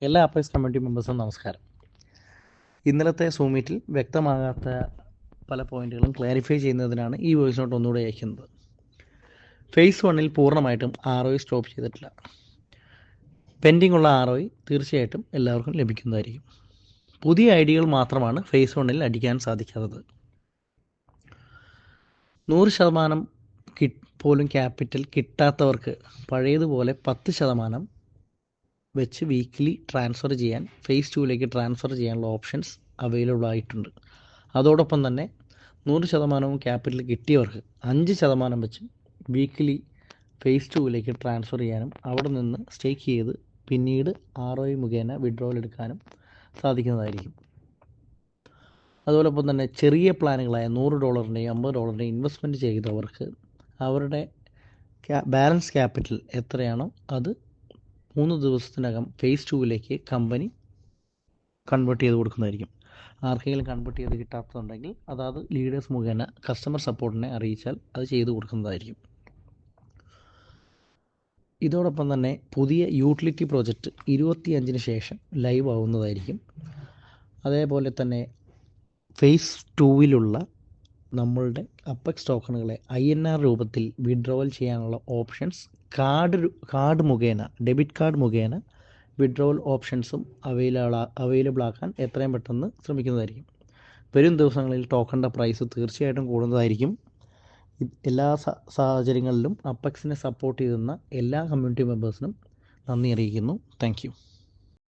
എല്ലാ അപ്പേഴ്സ് കമ്മ്യൂണിറ്റി മെമ്പേഴ്സും നമസ്കാരം. ഇന്നലത്തെ സൂം മീറ്റിൽ വ്യക്തമാകാത്ത പല പോയിന്റുകളും ക്ലാരിഫൈ ചെയ്യുന്നതിനാണ് ഈ വോയിസ് നോട്ട് ഒന്നുകൂടെ അയക്കുന്നത്. ഫേസ് 1 പൂർണ്ണമായിട്ടും ROI സ്റ്റോപ്പ് ചെയ്തിട്ടില്ല. പെൻഡിംഗ് ഉള്ള ROI തീർച്ചയായിട്ടും എല്ലാവർക്കും ലഭിക്കുന്നതായിരിക്കും. പുതിയ ഐഡിയകൾ മാത്രമാണ് ഫേസ് 1 അടിക്കാൻ സാധിക്കാത്തത്. 100% പോലും ക്യാപിറ്റൽ കിട്ടാത്തവർക്ക് പഴയതുപോലെ 10% വെച്ച് വീക്ക്ലി ട്രാൻസ്ഫർ ചെയ്യാൻ ഫേസ് 2 ട്രാൻസ്ഫർ ചെയ്യാനുള്ള ഓപ്ഷൻസ് അവൈലബിൾ ആയിട്ടുണ്ട്. അതോടൊപ്പം തന്നെ 100% ക്യാപിറ്റൽ കിട്ടിയവർക്ക് 5% വെച്ച് വീക്ക്ലി ഫേസ് 2 ട്രാൻസ്ഫർ ചെയ്യാനും അവിടെ നിന്ന് സ്റ്റേക്ക് ചെയ്ത് പിന്നീട് ROI മുഖേന വിഡ്രോവൽ എടുക്കാനും സാധിക്കുന്നതായിരിക്കും. അതോടൊപ്പം തന്നെ ചെറിയ പ്ലാനുകളായ $100 $50 ഇൻവെസ്റ്റ്മെൻറ്റ് ചെയ്തവർക്ക് അവരുടെ ബാലൻസ് ക്യാപിറ്റൽ എത്രയാണോ അത് 3 ദിവസത്തിനകം ഫേസ് 2 കമ്പനി കൺവേർട്ട് ചെയ്ത് കൊടുക്കുന്നതായിരിക്കും. ആർക്കെങ്കിലും കൺവേർട്ട് ചെയ്ത് കിട്ടാത്തതുണ്ടെങ്കിൽ അതാത് ലീഡേഴ്സ് മുഖേന കസ്റ്റമർ സപ്പോർട്ടിനെ അറിയിച്ചാൽ അത് ചെയ്തു കൊടുക്കുന്നതായിരിക്കും. ഇതോടൊപ്പം തന്നെ പുതിയ യൂട്ടിലിറ്റി പ്രോജക്റ്റ് 25-ന് ശേഷം ലൈവ് ആവുന്നതായിരിക്കും. അതേപോലെ തന്നെ ഫേസ് 2 നമ്മളുടെ അപ്പെക്സ് ടോക്കണുകളെ INR രൂപത്തിൽ വിഡ്രോവൽ ചെയ്യാനുള്ള ഓപ്ഷൻസ് കാർഡ് മുഖേന ഡെബിറ്റ് കാർഡ് മുഖേന വിഡ്രോവൽ ഓപ്ഷൻസും അവൈലബിൾ ആക്കാൻ എത്രയും പെട്ടെന്ന് ശ്രമിക്കുന്നതായിരിക്കും. വരും ദിവസങ്ങളിൽ ടോക്കണിൻ്റെ പ്രൈസ് തീർച്ചയായിട്ടും കൂടുന്നതായിരിക്കും. എല്ലാ സാഹചര്യങ്ങളിലും അപ്പെക്സിനെ സപ്പോർട്ട് ചെയ്യുന്ന എല്ലാ കമ്മ്യൂണിറ്റി മെമ്പേഴ്സിനും നന്ദി അറിയിക്കുന്നു. Thank you.